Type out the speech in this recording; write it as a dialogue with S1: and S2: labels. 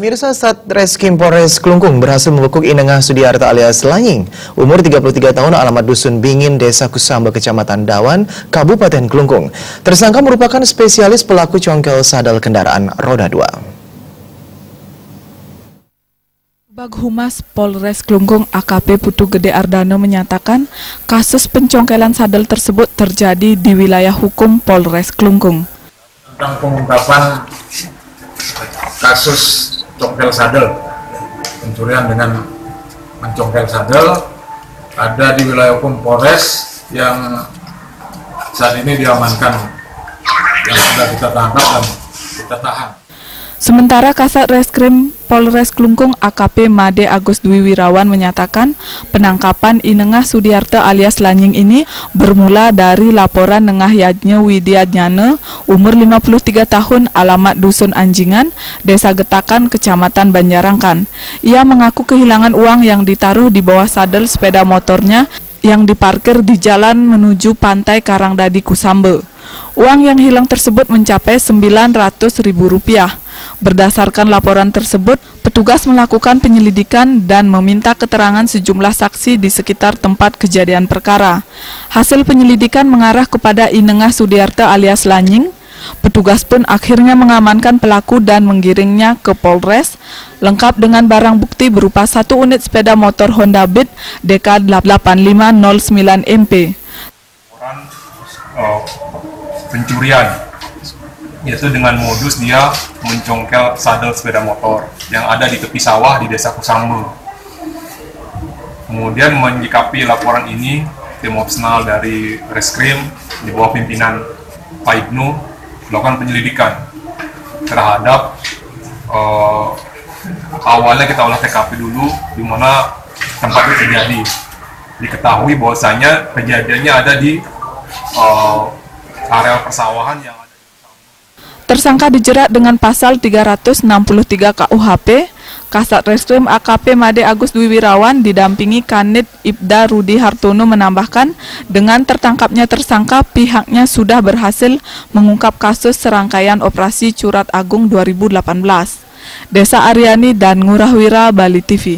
S1: Pemirsa, Satreskrim Polres Klungkung berhasil membekuk Inengah Sudiarta alias Lanying, umur 33 tahun, alamat Dusun Bingin, Desa Kusamba, Kecamatan Dawan, Kabupaten Klungkung. Tersangka merupakan spesialis pelaku congkel sadel kendaraan roda 2.
S2: Baghumas Polres Klungkung AKP Putu Gede Ardano menyatakan kasus pencongkelan sadel tersebut terjadi di wilayah hukum Polres Klungkung.
S3: Tentang pengungkapan kasus congkel sadel, pencurian dengan mencongkel sadel ada di wilayah hukum Polres yang saat ini diamankan, yang sudah kita tangkap dan kita tahan.
S2: Sementara Kasat Reskrim Polres Klungkung AKP Made Agus Dwi Wirawan menyatakan penangkapan Inengah Sudiarta alias Lanying ini bermula dari laporan Nengah Yadnya Widiadnyana, umur 53 tahun, alamat Dusun Anjingan, Desa Getakan, Kecamatan Banjarangkan. Ia mengaku kehilangan uang yang ditaruh di bawah sadel sepeda motornya yang diparkir di jalan menuju Pantai Karangdadi Kusambe. Uang yang hilang tersebut mencapai Rp900.000. Berdasarkan laporan tersebut, petugas melakukan penyelidikan dan meminta keterangan sejumlah saksi di sekitar tempat kejadian perkara. Hasil penyelidikan mengarah kepada Inengah Sudiarta alias Lanying. Petugas pun akhirnya mengamankan pelaku dan menggiringnya ke Polres, lengkap dengan barang bukti berupa 1 unit sepeda motor Honda Beat DK 8509 MP.
S4: Pencurian, yaitu dengan modus dia mencongkel sadel sepeda motor yang ada di tepi sawah di Desa Kusambe. Kemudian menyikapi laporan ini, tim opsional dari Reskrim di bawah pimpinan Pak Ibnu melakukan penyelidikan terhadap awalnya kita olah TKP dulu di mana tempat itu terjadi. Diketahui bahwasanya kejadiannya ada di areal persawahan yang ada.
S2: Tersangka dijerat dengan pasal 363 KUHP. Kasat Reskrim AKP Made Agus Dwi Wirawan didampingi Kanit Ibda Rudi Hartono menambahkan, dengan tertangkapnya tersangka pihaknya sudah berhasil mengungkap kasus serangkaian operasi Curat Agung 2018. Desa Aryani dan Ngurahwira, Bali TV.